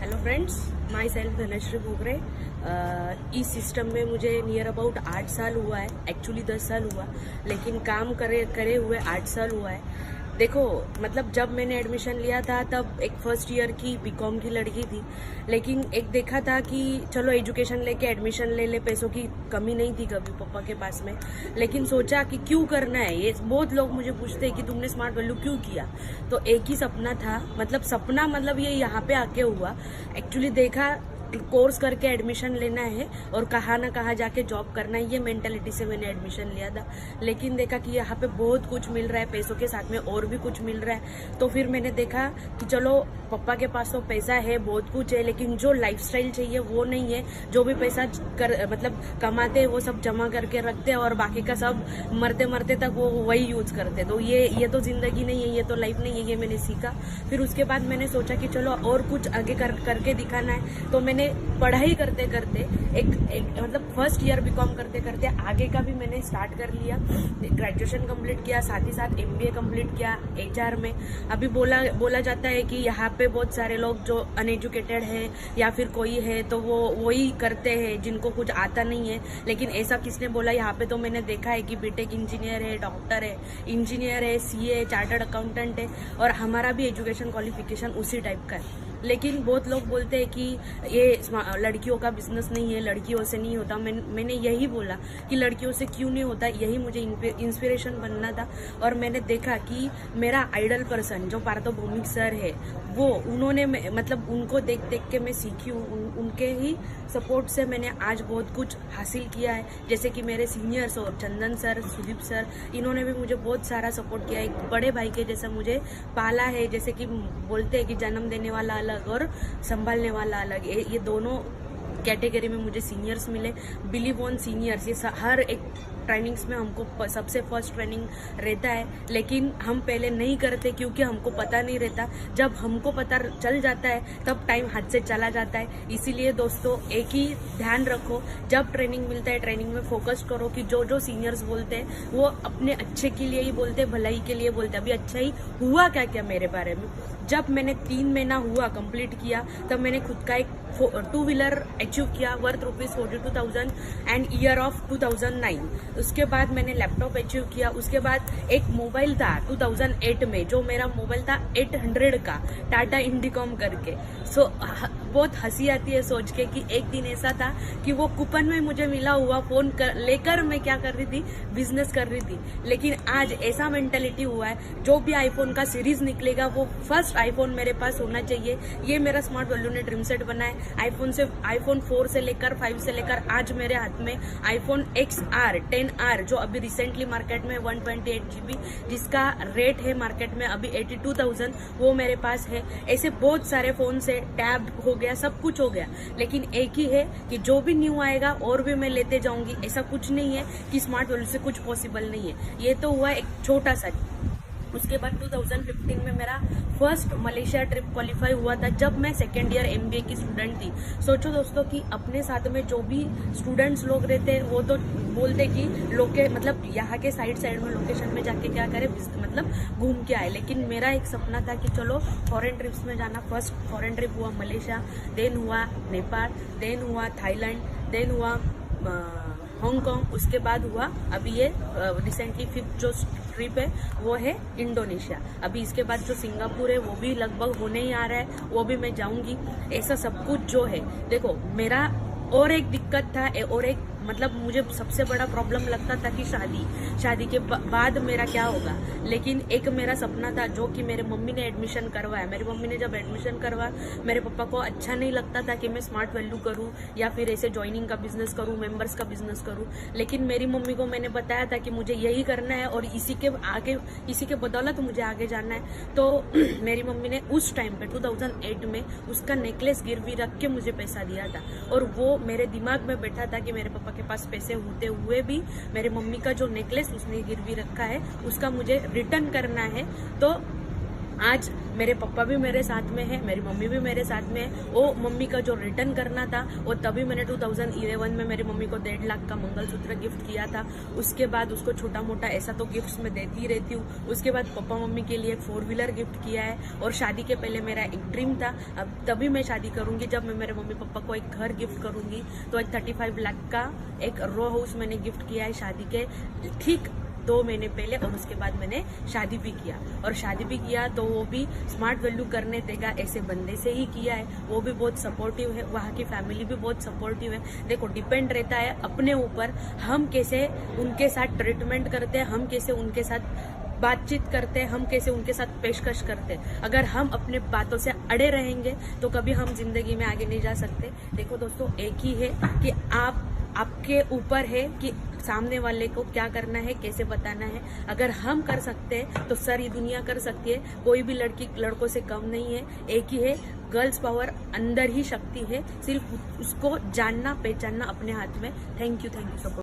Hello friends, myself Dhanashree Bhogare. इस system में मुझे नियर अबाउट 8 साल हुआ है। एक्चुअली 10 साल हुआ, लेकिन काम करे हुए 8 साल हुआ है। देखो, मतलब जब मैंने एडमिशन लिया था तब एक फर्स्ट ईयर की बीकॉम की लड़की थी, लेकिन एक देखा था कि चलो एजुकेशन लेके एडमिशन ले ले, पैसों की कमी नहीं थी कभी पापा के पास में। लेकिन सोचा कि क्यों करना है ये। बहुत लोग मुझे पूछते हैं कि तुमने स्मार्ट वैल्यू क्यों किया, तो एक ही सपना था। मतलब ये यहाँ पे आके हुआ। एक्चुअली देखा, कोर्स करके एडमिशन लेना है और कहाँ ना कहाँ जाके जॉब करना है, ये मेंटालिटी से मैंने एडमिशन लिया था। लेकिन देखा कि यहाँ पे बहुत कुछ मिल रहा है, पैसों के साथ में और भी कुछ मिल रहा है। तो फिर मैंने देखा कि चलो, पापा के पास तो पैसा है, बहुत कुछ है, लेकिन जो लाइफस्टाइल चाहिए वो नहीं है। जो भी पैसा कमाते हैं वो सब जमा करके रखते हैं और बाकी का सब मरते मरते तक वो वही यूज करते। तो ये तो जिंदगी नहीं है, ये तो लाइफ नहीं है, ये मैंने सीखा। फिर उसके बाद मैंने सोचा कि चलो और कुछ आगे करके दिखाना है। तो मैंने पढ़ाई करते करते एक फर्स्ट ईयर बीकॉम करते करते आगे का भी मैंने स्टार्ट कर लिया। ग्रेजुएशन कंप्लीट किया, साथ ही साथ एमबीए कंप्लीट किया एचआर में। अभी बोला जाता है कि यहाँ पे बहुत सारे लोग जो अनएजुकेटेड है या फिर कोई है तो वो वही करते हैं जिनको कुछ आता नहीं है। लेकिन ऐसा किसने बोला? यहाँ पे तो मैंने देखा है कि बीटेक इंजीनियर है, डॉक्टर है, इंजीनियर है, सीए, चार्टर्ड अकाउंटेंट है, और हमारा भी एजुकेशन क्वालिफिकेशन उसी टाइप का है। लेकिन बहुत लोग बोलते हैं कि ये लड़कियों का बिजनेस नहीं है, लड़कियों से नहीं होता। मैंने यही बोला कि लड़कियों से क्यों नहीं होता, यही मुझे इंस्पिरेशन बनना था। और मैंने देखा कि मेरा आइडल पर्सन जो पार्थो भौमिक सर है, वो उन्होंने उनको देख के मैं सीखी हूँ। उनके ही सपोर्ट से मैंने आज बहुत कुछ हासिल किया है। जैसे कि मेरे सीनियर्स और चंदन सर, सुदीप सर, इन्होंने भी मुझे बहुत सारा सपोर्ट किया। एक बड़े भाई के जैसा मुझे पाला है। जैसे कि बोलते हैं कि जन्म देने वाला अलग और संभालने वाला अलग, ये दोनों कैटेगरी में मुझे सीनियर्स मिले। बिलीव ऑन सीनियर्स, ये हर एक ट्रेनिंग्स में हमको सबसे फर्स्ट ट्रेनिंग रहता है, लेकिन हम पहले नहीं करते क्योंकि हमको पता नहीं रहता। जब हमको पता चल जाता है तब टाइम हाथ से चला जाता है। इसीलिए दोस्तों, एक ही ध्यान रखो, जब ट्रेनिंग मिलता है ट्रेनिंग में फोकस करो कि जो सीनियर्स बोलते हैं वो अपने अच्छे के लिए ही बोलते हैं, भलाई के लिए बोलते हैं। अभी अच्छा ही हुआ क्या मेरे बारे में, जब मैंने 3 महीना हुआ कंप्लीट किया, तब मैंने खुद का एक 2 व्हीलर अचीव किया वर्थ ₹42,000 एंड ईयर ऑफ 2009। उसके बाद मैंने लैपटॉप अचीव किया। उसके बाद एक मोबाइल था 2008 में, जो मेरा मोबाइल था 800 का, टाटा इंडिकॉम करके। बहुत हंसी आती है सोच के कि एक दिन ऐसा था कि वो कूपन में मुझे मिला हुआ फोन लेकर मैं क्या कर रही थी, बिजनेस कर रही थी। लेकिन आज ऐसा मेंटेलिटी हुआ है, जो भी आईफोन का सीरीज निकलेगा वो फर्स्ट आईफोन मेरे पास होना चाहिए। ये मेरा स्मार्ट वैल्यू ने ड्रीम सेट बना है। आईफोन 4 से लेकर 5 से लेकर आज मेरे हाथ में आईफोन XR 10R, जो अभी रिसेंटली मार्केट में 128 GB, जिसका रेट है मार्केट में अभी 82,000, वो मेरे पास है। ऐसे बहुत सारे फोन से टैब हो गया, सब कुछ हो गया। लेकिन एक ही है कि जो भी न्यू आएगा और भी मैं लेते जाऊंगी। ऐसा कुछ नहीं है कि स्मार्ट वैल्यू से कुछ पॉसिबल नहीं है। ये तो हुआ एक छोटा सा। उसके बाद 2015 में मेरा फर्स्ट मलेशिया ट्रिप क्वालिफाई हुआ था, जब मैं सेकेंड ईयर MBA की स्टूडेंट थी। सोचो दोस्तों कि अपने साथ में जो भी स्टूडेंट्स लोग रहते हैं वो तो बोलते कि यहाँ के साइड में लोकेशन में जाके क्या करें, घूम के आए। लेकिन मेरा एक सपना था कि चलो फॉरेन ट्रिप्स में जाना। फर्स्ट फॉरेन ट्रिप हुआ मलेशिया, देन हुआ नेपाल, देन हुआ थाईलैंड, देन हुआ हांगकांग। उसके बाद हुआ अभी ये रिसेंटली 5th जो ट्रिप है वो है इंडोनेशिया। अभी इसके बाद जो सिंगापुर है वो भी लगभग होने ही आ रहा है, वो भी मैं जाऊंगी। ऐसा सब कुछ जो है, देखो मेरा और एक दिक्कत था, और एक मुझे सबसे बड़ा प्रॉब्लम लगता था कि शादी के बाद मेरा क्या होगा। लेकिन एक मेरा सपना था जो कि मेरे मम्मी ने एडमिशन करवाया। मेरी मम्मी ने जब एडमिशन करवाया, मेरे पापा को अच्छा नहीं लगता था कि मैं स्मार्ट वैल्यू करूं या फिर ऐसे ज्वाइनिंग का बिजनेस करूं, मेंबर्स का बिजनेस करूं। लेकिन मेरी मम्मी को मैंने बताया था कि मुझे यही करना है और इसी के बदौलत मुझे आगे जाना है। तो मेरी मम्मी ने उस टाइम पे 2008 में उसका नेकलेस गिरवी रख के मुझे पैसा दिया था, और वो मेरे दिमाग में बैठा था कि मेरे पापा के पास पैसे होते हुए भी मेरे मम्मी का जो नेकलेस उसने गिरवी रखा है उसका मुझे रिटर्न करना है। तो आज मेरे पापा भी मेरे साथ में है, मेरी मम्मी भी मेरे साथ में है। वो मम्मी का जो रिटर्न करना था वो तभी मैंने 2011 में मेरी मम्मी को 1.5 लाख का मंगलसूत्र गिफ्ट किया था। उसके बाद उसको छोटा मोटा ऐसा तो गिफ्ट्स में देती ही रहती हूँ। उसके बाद पापा मम्मी के लिए 4 व्हीलर गिफ्ट किया है। और शादी के पहले मेरा एक ड्रीम था, अब तभी मैं शादी करूंगी जब मैं मेरे मम्मी पापा को एक घर गिफ्ट करूंगी। तो एक 35 लाख का एक रो हाउस मैंने गिफ्ट किया है शादी के ठीक 2 महीने पहले। और उसके बाद मैंने शादी भी किया, और शादी भी किया तो वो भी स्मार्ट वैल्यू करने देगा ऐसे बंदे से ही किया है। वो भी बहुत सपोर्टिव है, वहाँ की फैमिली भी बहुत सपोर्टिव है। देखो डिपेंड रहता है अपने ऊपर, हम कैसे उनके साथ ट्रीटमेंट करते हैं, हम कैसे उनके साथ बातचीत करते हैं, हम कैसे उनके साथ पेशकश करते हैं। अगर हम अपने बातों से अड़े रहेंगे तो कभी हम जिंदगी में आगे नहीं जा सकते। देखो दोस्तों, एक ही है कि आपके ऊपर है कि सामने वाले को क्या करना है, कैसे बताना है। अगर हम कर सकते हैं तो सारी दुनिया कर सकती है। कोई भी लड़की लड़कों से कम नहीं है। एक ही है, गर्ल्स पावर अंदर ही शक्ति है, सिर्फ उसको जानना पहचानना अपने हाथ में। Thank you support.